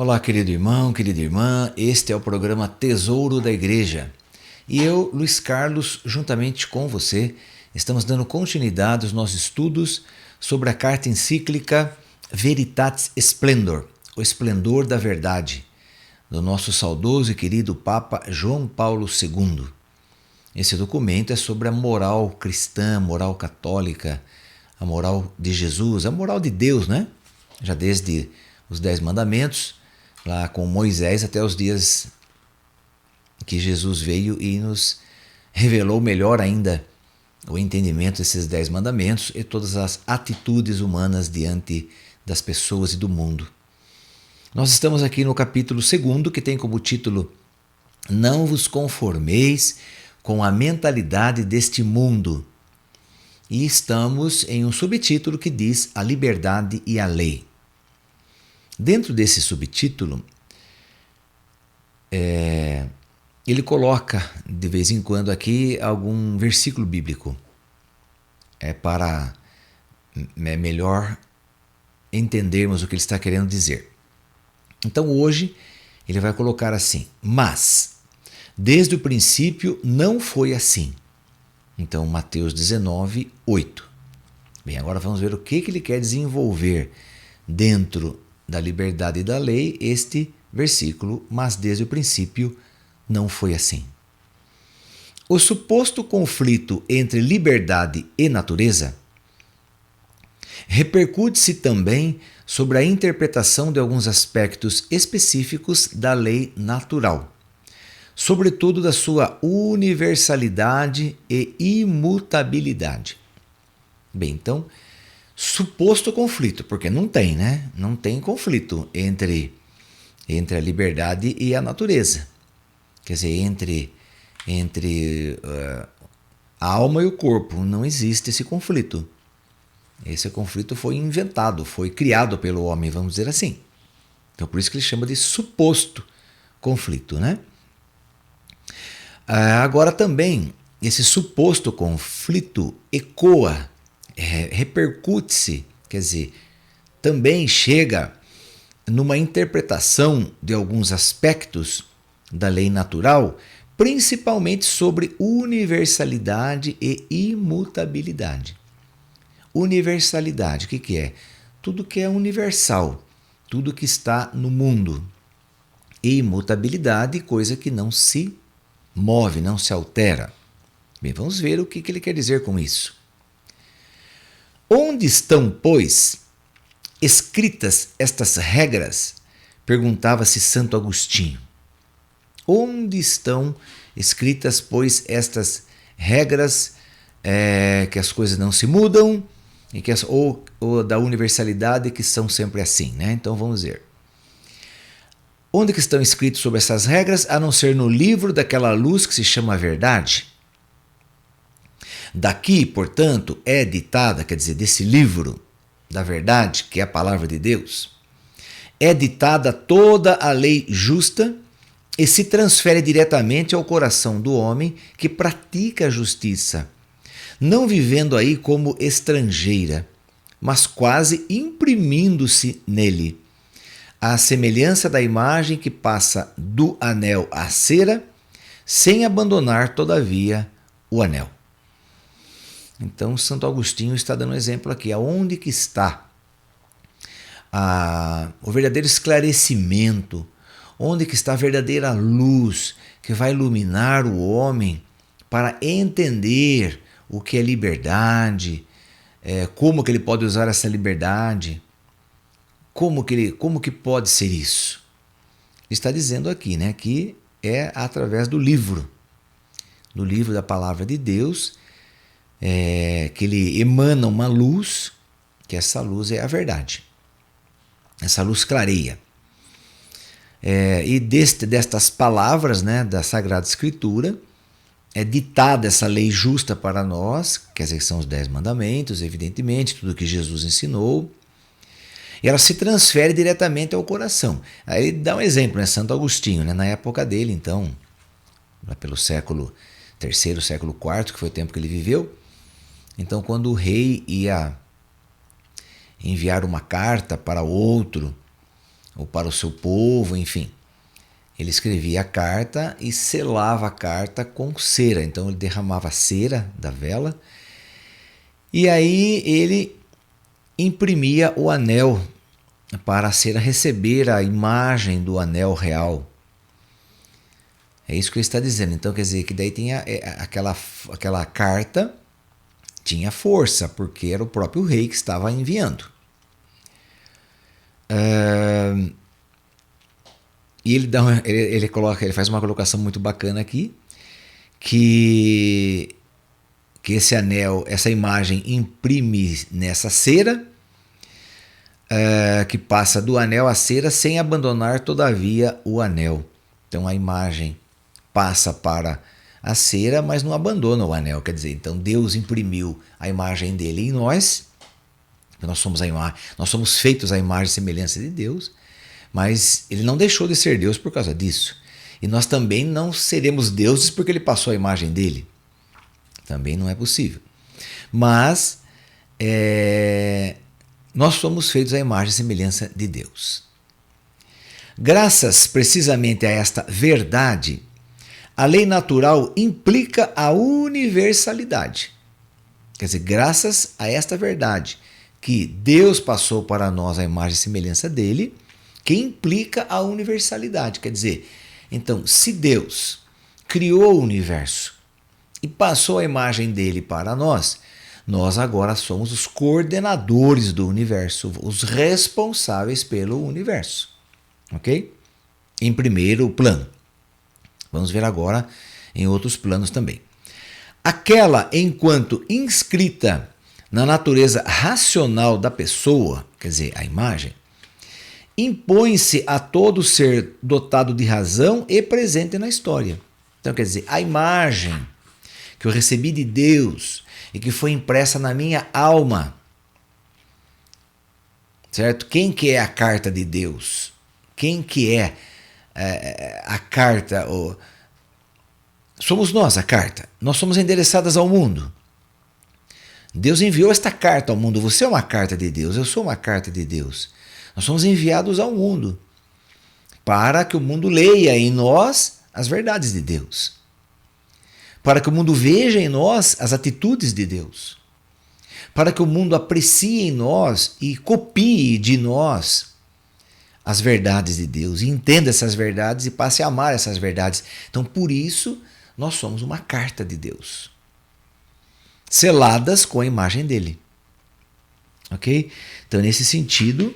Olá, querido irmão, querida irmã, este é o programa Tesouro da Igreja. E eu, Luiz Carlos, juntamente com você, estamos dando continuidade aos nossos estudos sobre a carta encíclica Veritatis Splendor, o esplendor da verdade, do nosso saudoso e querido Papa João Paulo II. Esse documento é sobre a moral cristã, a moral católica, a moral de Jesus, a moral de Deus, né? Já desde os 10 mandamentos, lá com Moisés até os dias que Jesus veio e nos revelou melhor ainda o entendimento desses 10 mandamentos e todas as atitudes humanas diante das pessoas e do mundo. Nós estamos aqui no capítulo 2, que tem como título Não vos conformeis com a mentalidade deste mundo. E estamos em um subtítulo que diz A Liberdade e a Lei. Dentro desse subtítulo, ele coloca de vez em quando aqui algum versículo bíblico para melhor entendermos o que ele está querendo dizer. Então hoje ele vai colocar assim: mas desde o princípio não foi assim. Então Mateus 19, 8. Bem, agora vamos ver o que ele quer desenvolver dentro da liberdade e da lei, este versículo, mas desde o princípio não foi assim. O suposto conflito entre liberdade e natureza repercute-se também sobre a interpretação de alguns aspectos específicos da lei natural, sobretudo da sua universalidade e imutabilidade. Bem, então, suposto conflito, porque não tem, né? Não tem conflito entre a liberdade e a natureza. Quer dizer, entre a alma e o corpo, não existe esse conflito. Esse conflito foi inventado, foi criado pelo homem, vamos dizer assim. Então, por isso que ele chama de suposto conflito, né? Agora também, esse suposto conflito ecoa, repercute-se, quer dizer, também chega numa interpretação de alguns aspectos da lei natural, principalmente sobre universalidade e imutabilidade. Universalidade, o que é? Tudo que é universal, tudo que está no mundo. E imutabilidade, coisa que não se move, não se altera. Bem, vamos ver o que ele quer dizer com isso. Onde estão, pois, escritas estas regras? Perguntava-se Santo Agostinho. Onde estão escritas, pois, estas regras que as coisas não se mudam e que ou da universalidade que são sempre assim, né? Então vamos ver. Onde que estão escritos sobre essas regras, a não ser no livro daquela luz que se chama Verdade? Daqui, portanto, é ditada, quer dizer, desse livro da verdade, que é a palavra de Deus, é ditada toda a lei justa e se transfere diretamente ao coração do homem que pratica a justiça, não vivendo aí como estrangeira, mas quase imprimindo-se nele, à semelhança da imagem que passa do anel à cera, sem abandonar, todavia, o anel. Então, Santo Agostinho está dando um exemplo aqui. Aonde que está o verdadeiro esclarecimento? Onde que está a verdadeira luz que vai iluminar o homem para entender o que é liberdade, como que ele pode usar essa liberdade, como que pode ser isso? Ele está dizendo aqui, né, que é através do livro da palavra de Deus, que ele emana uma luz, que essa luz é a verdade. Essa luz clareia. E destas palavras, né, da Sagrada Escritura, é ditada essa lei justa para nós, quer dizer, que são os 10 mandamentos, evidentemente, tudo que Jesus ensinou, e ela se transfere diretamente ao coração. Aí ele dá um exemplo, né, Santo Agostinho, né, na época dele, então, lá pelo século III, século IV, que foi o tempo que ele viveu. Então, quando o rei ia enviar uma carta para outro, ou para o seu povo, enfim. Ele escrevia a carta e selava a carta com cera. Então ele derramava a cera da vela e aí ele imprimia o anel para a cera receber a imagem do anel real. É isso que ele está dizendo. Então quer dizer que daí tinha aquela carta tinha força, porque era o próprio rei que estava enviando. E ele faz uma colocação muito bacana aqui, que esse anel, essa imagem imprime nessa cera, que passa do anel à cera sem abandonar todavia o anel. Então a imagem passa para a cera, mas não abandona o anel. Quer dizer, então Deus imprimiu a imagem dele em nós. Nós somos feitos à imagem e semelhança de Deus, mas ele não deixou de ser Deus por causa disso. E nós também não seremos deuses porque ele passou a imagem dele. Também não é possível. Mas nós somos feitos à imagem e semelhança de Deus. Graças precisamente a esta verdade, a lei natural implica a universalidade. Quer dizer, graças a esta verdade, que Deus passou para nós a imagem e semelhança dele, que implica a universalidade. Quer dizer, então, se Deus criou o universo e passou a imagem dele para nós, nós agora somos os coordenadores do universo, os responsáveis pelo universo. Ok? Em primeiro plano. Vamos ver agora em outros planos também. Aquela enquanto inscrita na natureza racional da pessoa, quer dizer, a imagem, impõe-se a todo ser dotado de razão e presente na história. Então, quer dizer, a imagem que eu recebi de Deus e que foi impressa na minha alma, certo? Quem que é a carta de Deus? Quem que é a carta? Somos nós a carta. Nós somos endereçadas ao mundo. Deus enviou esta carta ao mundo. Você é uma carta de Deus, eu sou uma carta de Deus. Nós somos enviados ao mundo para que o mundo leia em nós as verdades de Deus. Para que o mundo veja em nós as atitudes de Deus. Para que o mundo aprecie em nós e copie de nós as verdades de Deus. E entenda essas verdades e passe a amar essas verdades. Então, por isso, nós somos uma carta de Deus. Seladas com a imagem dele. Ok? Então, nesse sentido,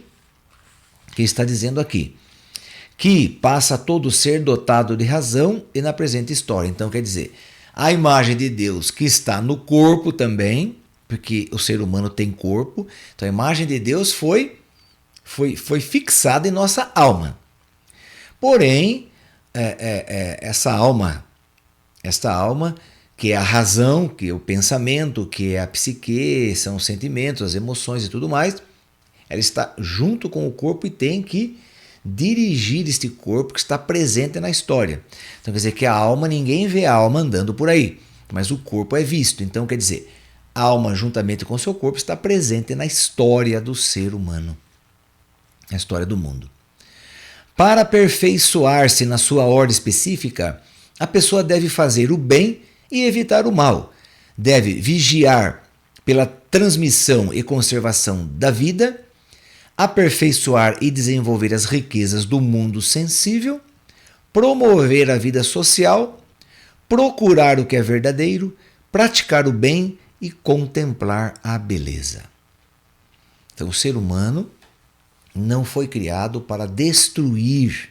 que está dizendo aqui, que passa todo ser dotado de razão e na presente história. Então, quer dizer, a imagem de Deus que está no corpo também, porque o ser humano tem corpo, então a imagem de Deus foi fixada em nossa alma. Porém, esta alma, que é a razão, que é o pensamento, que é a psique, são os sentimentos, as emoções e tudo mais, ela está junto com o corpo e tem que dirigir este corpo que está presente na história. Então quer dizer que a alma, ninguém vê a alma andando por aí, mas o corpo é visto. Então quer dizer, a alma juntamente com o seu corpo está presente na história do ser humano, na história do mundo. Para aperfeiçoar-se na sua ordem específica, a pessoa deve fazer o bem e evitar o mal. Deve vigiar pela transmissão e conservação da vida, aperfeiçoar e desenvolver as riquezas do mundo sensível, promover a vida social, procurar o que é verdadeiro, praticar o bem e contemplar a beleza. Então, o ser humano não foi criado para destruir.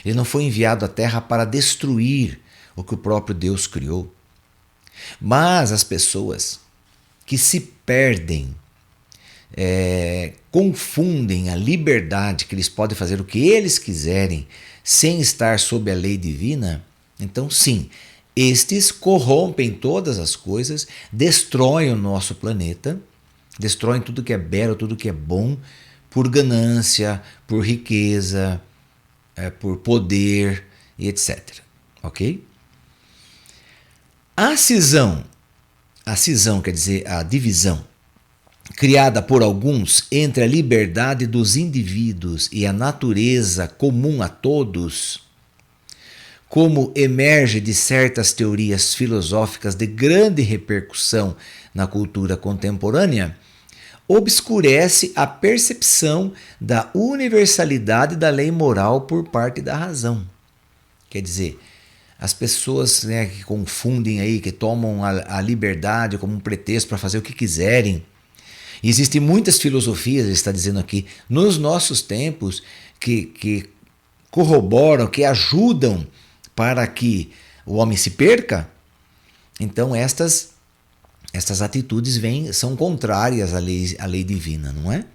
Ele não foi enviado à Terra para destruir o que o próprio Deus criou. Mas as pessoas que se perdem, confundem a liberdade, que eles podem fazer o que eles quiserem sem estar sob a lei divina, então sim, estes corrompem todas as coisas, destroem o nosso planeta, destroem tudo que é belo, tudo que é bom, por ganância, por riqueza, por poder e etc. Ok? A cisão quer dizer a divisão criada por alguns entre a liberdade dos indivíduos e a natureza comum a todos, como emerge de certas teorias filosóficas de grande repercussão na cultura contemporânea, obscurece a percepção da universalidade da lei moral por parte da razão. Quer dizer, as pessoas, né, que confundem aí, que tomam a liberdade como um pretexto para fazer o que quiserem. Existem muitas filosofias, ele está dizendo aqui, nos nossos tempos, que corroboram, que ajudam para que o homem se perca. Então estas atitudes são contrárias à lei divina, não é?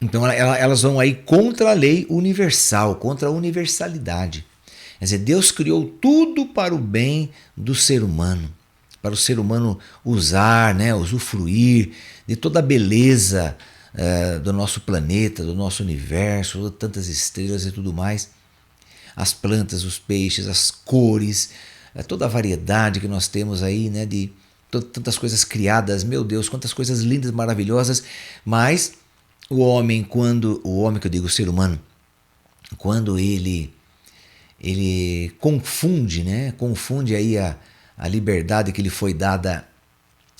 Então elas vão aí contra a lei universal, contra a universalidade. Quer dizer, Deus criou tudo para o bem do ser humano, para o ser humano usar, né, usufruir de toda a beleza do nosso planeta, do nosso universo, tantas estrelas e tudo mais. As plantas, os peixes, as cores, toda a variedade que nós temos aí, né, de tantas coisas criadas, meu Deus, quantas coisas lindas, maravilhosas, mas o homem, que eu digo, o ser humano, quando ele confunde, né, confunde aí a liberdade que lhe foi dada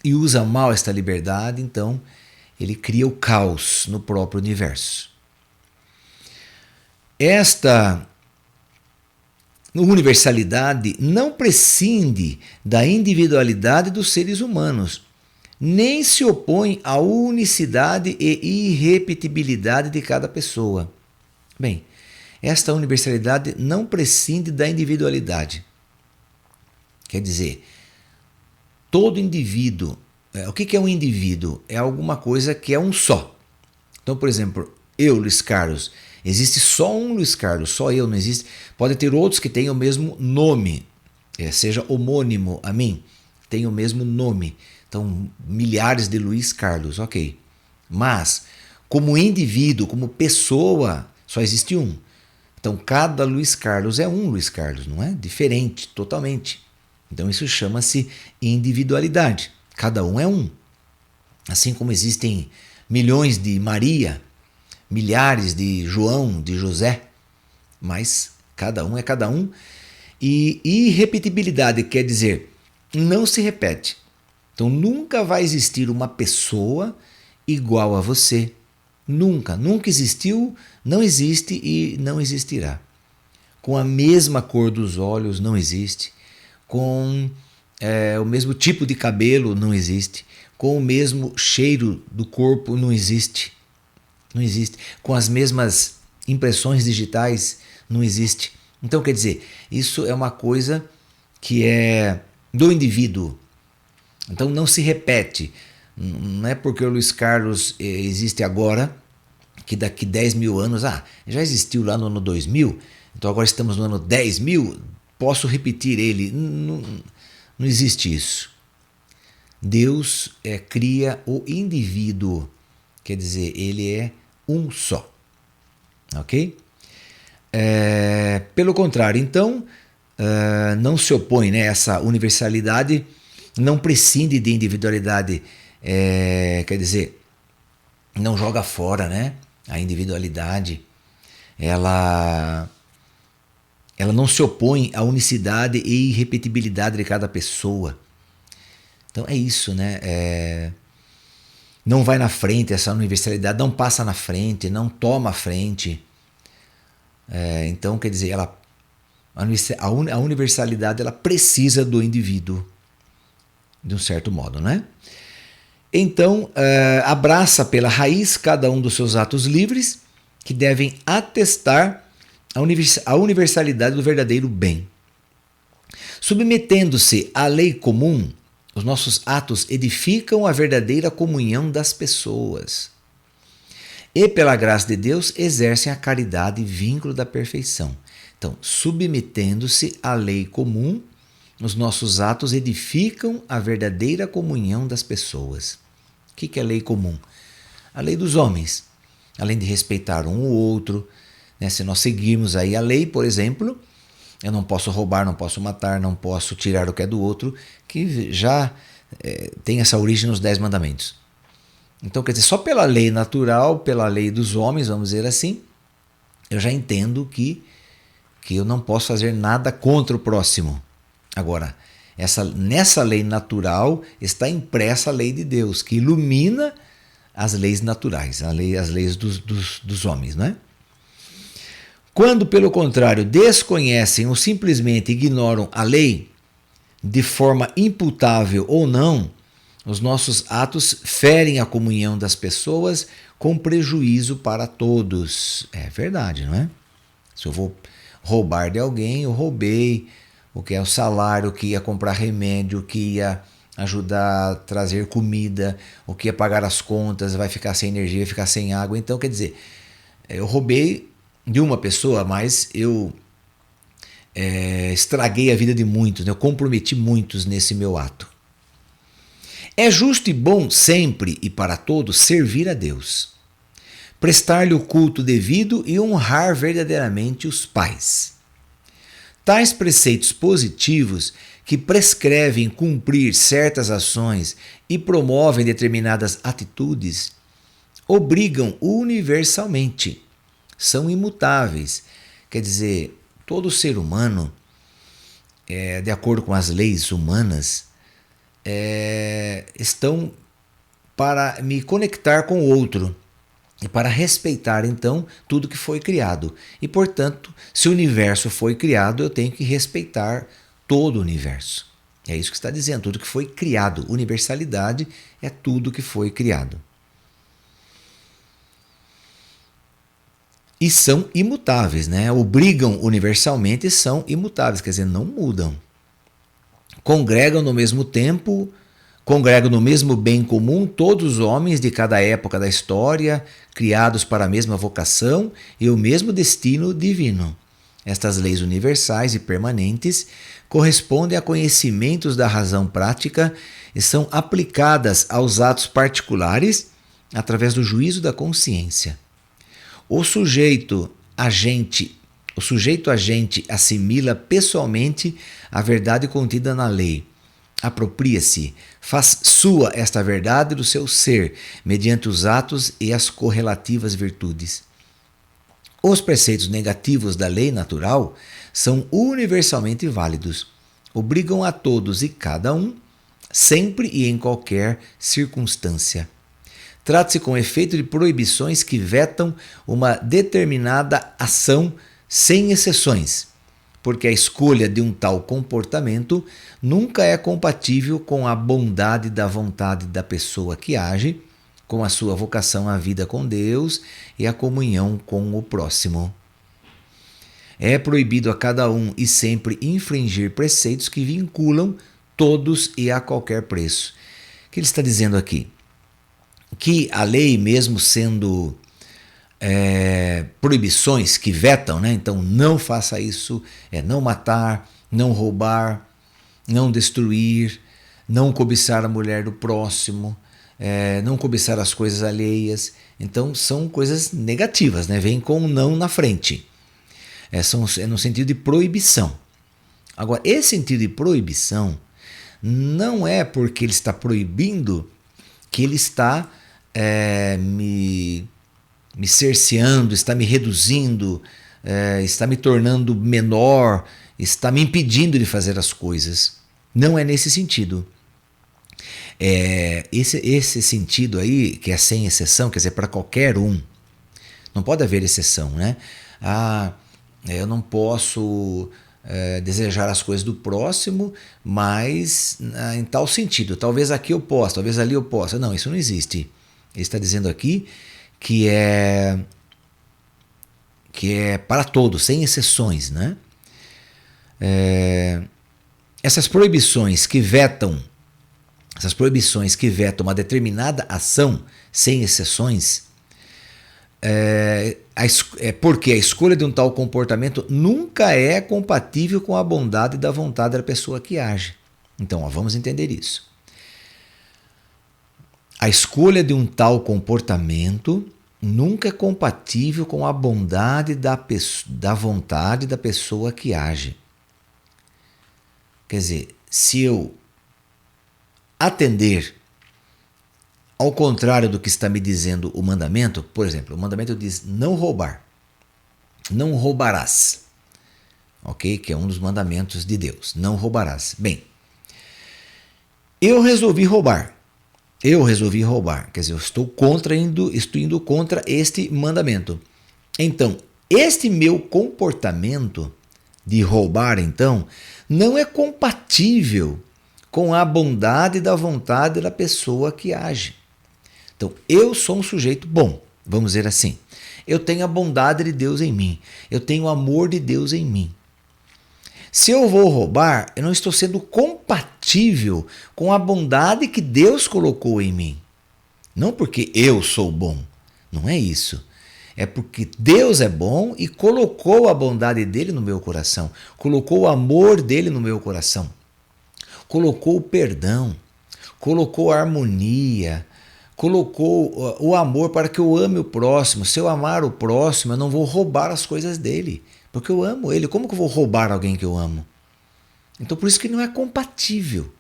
e usa mal esta liberdade, então ele cria o caos no próprio universo. Esta universalidade não prescinde da individualidade dos seres humanos, nem se opõe à unicidade e irrepetibilidade de cada pessoa. Bem, esta universalidade não prescinde da individualidade. Quer dizer, todo indivíduo, o que é um indivíduo? É alguma coisa que é um só. Então, por exemplo, eu, Luiz Carlos, existe só um Luiz Carlos, só eu, não existe. Pode ter outros que tenham o mesmo nome, seja homônimo a mim, tem o mesmo nome. Então, milhares de Luiz Carlos, ok. Mas, como indivíduo, como pessoa, só existe um. Então, cada Luiz Carlos é um Luiz Carlos, não é? Diferente, totalmente. Então, isso chama-se individualidade. Cada um é um. Assim como existem milhões de Maria, milhares de João, de José, mas cada um é cada um. E irrepetibilidade quer dizer, não se repete. Então nunca vai existir uma pessoa igual a você. Nunca existiu, não existe e não existirá. Com a mesma cor dos olhos, não existe. Com o mesmo tipo de cabelo, não existe. Com o mesmo cheiro do corpo, não existe. Não existe. Com as mesmas impressões digitais, não existe. Então, quer dizer, isso é uma coisa que é do indivíduo. Então, não se repete. Não é porque o Luiz Carlos existe agora, que daqui 10 mil anos, já existiu lá no ano 2000, então agora estamos no ano 10.000, posso repetir ele. Não existe isso. Deus cria o indivíduo, quer dizer, ele é um só, ok? Pelo contrário, então, não se opõe, né? Essa universalidade não prescinde de individualidade, quer dizer, não joga fora, né? A individualidade, ela não se opõe à unicidade e irrepetibilidade de cada pessoa. Então é isso, né? Não vai na frente, essa universalidade não passa na frente, não toma a frente. Então, quer dizer, a universalidade ela precisa do indivíduo, de um certo modo, né? Então, abraça pela raiz cada um dos seus atos livres, que devem atestar a universalidade do verdadeiro bem. Submetendo-se à lei comum, os nossos atos edificam a verdadeira comunhão das pessoas. E, pela graça de Deus, exercem a caridade e vínculo da perfeição. Então, submetendo-se à lei comum, os nossos atos edificam a verdadeira comunhão das pessoas. O que é lei comum? A lei dos homens. Além de respeitar um ou outro, né? Se nós seguirmos aí a lei, por exemplo, eu não posso roubar, não posso matar, não posso tirar o que é do outro, que já tem essa origem nos 10 mandamentos. Então, quer dizer, só pela lei natural, pela lei dos homens, vamos dizer assim, eu já entendo que eu não posso fazer nada contra o próximo. Agora, nessa lei natural está impressa a lei de Deus, que ilumina as leis naturais, as leis dos homens, não é? Quando, pelo contrário, desconhecem ou simplesmente ignoram a lei, de forma imputável ou não, os nossos atos ferem a comunhão das pessoas com prejuízo para todos. É verdade, não é? Se eu vou roubar de alguém, eu roubei o que é o salário, o que ia comprar remédio, o que ia ajudar a trazer comida, o que ia pagar as contas, vai ficar sem energia, vai ficar sem água. Então, quer dizer, eu roubei de uma pessoa, mas eu estraguei a vida de muitos, né? Eu comprometi muitos nesse meu ato. É justo e bom sempre e para todos servir a Deus, prestar-lhe o culto devido e honrar verdadeiramente os pais. Tais preceitos positivos que prescrevem cumprir certas ações e promovem determinadas atitudes obrigam universalmente, são imutáveis. Quer dizer, todo ser humano, de acordo com as leis humanas, estão para me conectar com o outro e para respeitar, então, tudo que foi criado. E, portanto, se o universo foi criado, eu tenho que respeitar todo o universo. É isso que está dizendo, tudo que foi criado. Universalidade é tudo que foi criado. E são imutáveis, né? Obrigam universalmente e são imutáveis, quer dizer, não mudam. Congregam no mesmo tempo, congregam no mesmo bem comum todos os homens de cada época da história, criados para a mesma vocação e o mesmo destino divino. Estas leis universais e permanentes correspondem a conhecimentos da razão prática e são aplicadas aos atos particulares através do juízo da consciência. O sujeito agente assimila pessoalmente a verdade contida na lei. Apropria-se, faz sua esta verdade do seu ser, mediante os atos e as correlativas virtudes. Os preceitos negativos da lei natural são universalmente válidos, obrigam a todos e cada um, sempre e em qualquer circunstância. Trata-se com efeito de proibições que vetam uma determinada ação sem exceções, porque a escolha de um tal comportamento nunca é compatível com a bondade da vontade da pessoa que age, com a sua vocação à vida com Deus e à comunhão com o próximo. É proibido a cada um e sempre infringir preceitos que vinculam todos e a qualquer preço. O que ele está dizendo aqui? Que a lei, mesmo sendo proibições que vetam, né? Então não faça isso, não matar, não roubar, não destruir, não cobiçar a mulher do próximo, não cobiçar as coisas alheias. Então são coisas negativas, né? Vem com um não na frente. É no sentido de proibição. Agora, esse sentido de proibição não é porque ele está proibindo que ele está me cerceando, está me reduzindo, está me tornando menor, está me impedindo de fazer as coisas. Não é nesse sentido. Esse sentido aí, que é sem exceção, quer dizer, para qualquer um, não pode haver exceção, né? Eu não posso desejar as coisas do próximo, mas em tal sentido. Talvez aqui eu possa, talvez ali eu possa. Não, isso não existe. Ele está dizendo aqui que é para todos, sem exceções, né? Essas proibições que vetam uma determinada ação, sem exceções, porque a escolha de um tal comportamento nunca é compatível com a bondade da vontade da pessoa que age. Então, vamos entender isso. A escolha de um tal comportamento nunca é compatível com a bondade da vontade da pessoa que age. Quer dizer, se eu atender ao contrário do que está me dizendo o mandamento, por exemplo, o mandamento diz não roubar, não roubarás, ok? Que é um dos mandamentos de Deus, não roubarás. Bem, eu resolvi roubar, quer dizer, eu estou indo contra este mandamento. Então, este meu comportamento de roubar, então, não é compatível com a bondade da vontade da pessoa que age. Então, eu sou um sujeito bom, vamos dizer assim. Eu tenho a bondade de Deus em mim. Eu tenho o amor de Deus em mim. Se eu vou roubar, eu não estou sendo compatível com a bondade que Deus colocou em mim. Não porque eu sou bom. Não é isso. É porque Deus é bom e colocou a bondade dele no meu coração. Colocou o amor dele no meu coração. Colocou o perdão. Colocou a harmonia. Colocou o amor para que eu ame o próximo. Se eu amar o próximo, eu não vou roubar as coisas dele, porque eu amo ele. Como que eu vou roubar alguém que eu amo? Então por isso que não é compatível.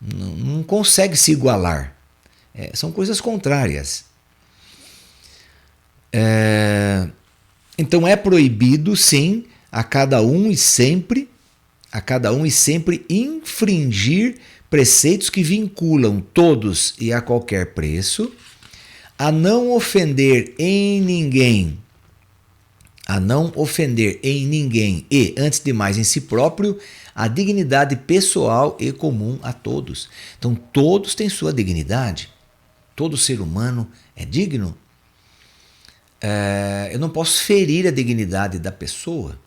Não consegue se igualar. São coisas contrárias. Então é proibido, sim, a cada um e sempre infringir preceitos que vinculam todos e a qualquer preço, a não ofender em ninguém, e, antes de mais, em si próprio, a dignidade pessoal e comum a todos. Então, todos têm sua dignidade. Todo ser humano é digno. Eu não posso ferir a dignidade da pessoa.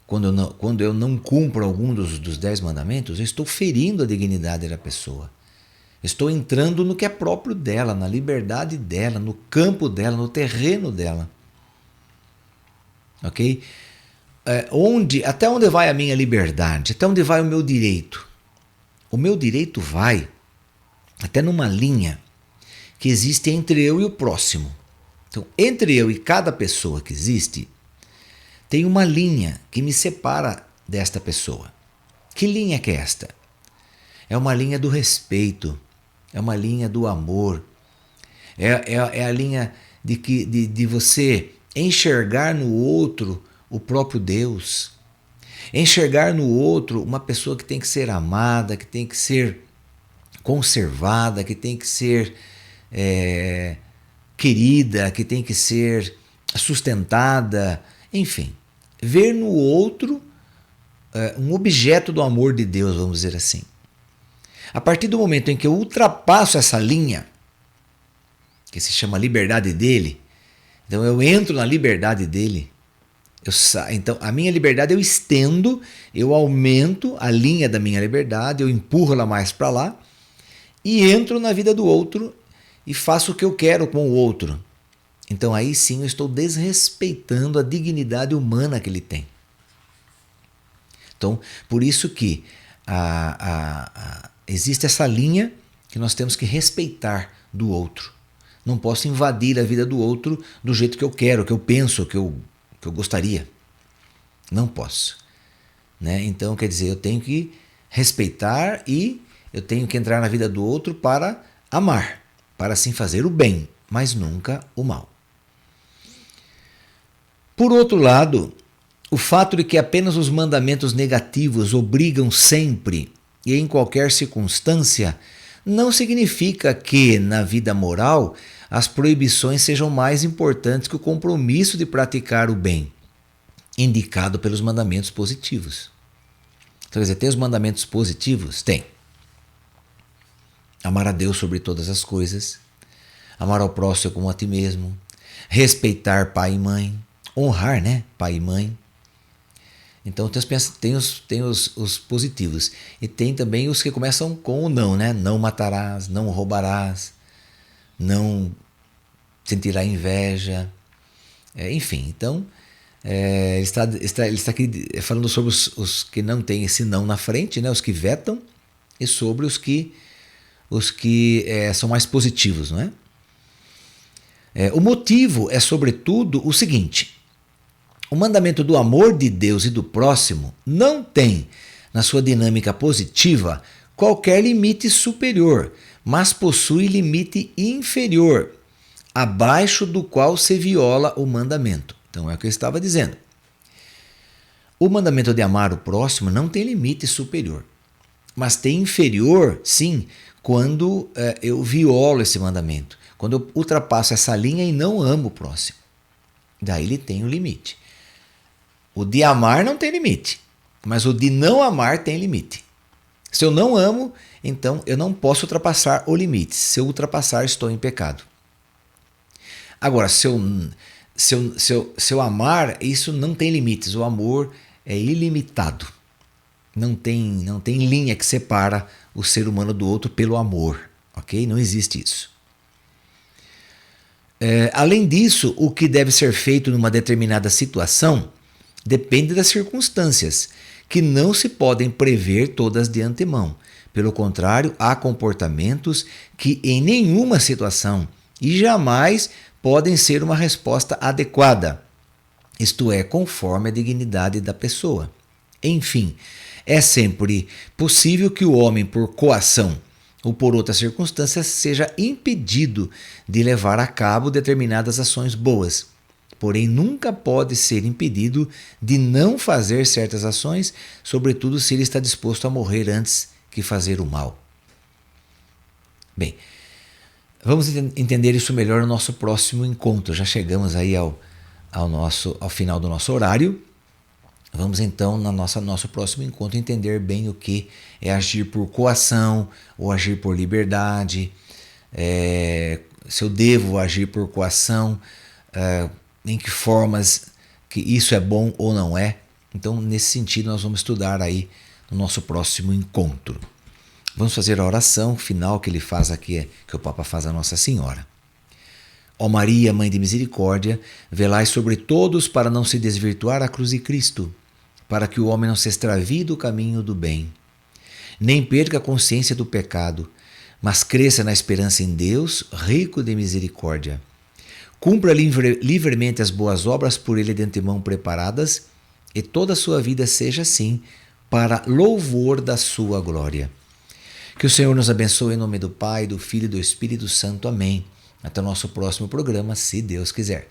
Quando eu não cumpro algum dos 10 mandamentos, eu estou ferindo a dignidade da pessoa. Estou entrando no que é próprio dela, na liberdade dela, no campo dela, no terreno dela. Ok? Até onde vai a minha liberdade? Até onde vai o meu direito? O meu direito vai até numa linha que existe entre eu e o próximo. Então, entre eu e cada pessoa que existe, tem uma linha que me separa desta pessoa. Que linha que é esta? É uma linha do respeito, é uma linha do amor, é a linha de você enxergar no outro o próprio Deus, enxergar no outro uma pessoa que tem que ser amada, que tem que ser conservada, que tem que ser querida, que tem que ser sustentada, enfim. Ver no outro um objeto do amor de Deus, vamos dizer assim. A partir do momento em que eu ultrapasso essa linha, que se chama liberdade dele, então eu entro na liberdade dele, então a minha liberdade eu estendo, eu aumento a linha da minha liberdade, eu empurro ela mais para lá e entro na vida do outro e faço o que eu quero com o outro. Então aí sim eu estou desrespeitando a dignidade humana que ele tem. Então, por isso que existe essa linha que nós temos que respeitar do outro. Não posso invadir a vida do outro do jeito que eu quero, que eu penso, que eu gostaria. Não posso. Né? Então, quer dizer, eu tenho que respeitar e eu tenho que entrar na vida do outro para amar, para assim fazer o bem, mas nunca o mal. Por outro lado, o fato de que apenas os mandamentos negativos obrigam sempre e em qualquer circunstância não significa que, na vida moral, as proibições sejam mais importantes que o compromisso de praticar o bem, indicado pelos mandamentos positivos. Então, quer dizer, tem os mandamentos positivos? Tem. Amar a Deus sobre todas as coisas, amar ao próximo como a ti mesmo, respeitar pai e mãe, honrar, né, pai e mãe. Então tem os positivos e tem também os que começam com o não, né? Não matarás, não roubarás, não sentirá inveja, enfim. Então ele está aqui falando sobre os que não têm esse não na frente, né? Os que vetam, e sobre os que são mais positivos, não é? O motivo é sobretudo o seguinte: o mandamento do amor de Deus e do próximo não tem na sua dinâmica positiva, qualquer limite superior, mas possui limite inferior, abaixo do qual se viola o mandamento. Então é o que eu estava dizendo. O mandamento de amar o próximo não tem limite superior, mas tem inferior, sim, quando eu violo esse mandamento, quando eu ultrapasso essa linha e não amo o próximo. Daí ele tem um limite. O de amar não tem limite, mas o de não amar tem limite. Se eu não amo, então eu não posso ultrapassar o limite. Se eu ultrapassar, estou em pecado. Agora, se eu amar, isso não tem limites. O amor é ilimitado. Não tem linha que separa o ser humano do outro pelo amor. Ok? Não existe isso. Além disso, o que deve ser feito numa determinada situação depende das circunstâncias, que não se podem prever todas de antemão. Pelo contrário, há comportamentos que em nenhuma situação e jamais podem ser uma resposta adequada, isto é, conforme a dignidade da pessoa. Enfim, é sempre possível que o homem, por coação ou por outras circunstâncias, seja impedido de levar a cabo determinadas ações boas. Porém, nunca pode ser impedido de não fazer certas ações, sobretudo se ele está disposto a morrer antes que fazer o mal. Bem, vamos entender isso melhor no nosso próximo encontro. Já chegamos aí ao final do nosso horário. Vamos então, no nosso próximo encontro, entender bem o que é agir por coação ou agir por liberdade, se eu devo agir por coação, em que formas que isso é bom ou não é. Então, nesse sentido, nós vamos estudar aí no nosso próximo encontro. Vamos fazer a oração final que ele faz aqui, que o Papa faz a Nossa Senhora. Ó Maria, Mãe de Misericórdia, velai sobre todos para não se desvirtuar a cruz de Cristo, para que o homem não se extravie do caminho do bem, nem perca a consciência do pecado, mas cresça na esperança em Deus, rico de misericórdia. Cumpra livremente as boas obras por ele de antemão preparadas, e toda a sua vida seja assim, para louvor da sua glória. Que o Senhor nos abençoe em nome do Pai, do Filho e do Espírito Santo. Amém. Até o nosso próximo programa, se Deus quiser.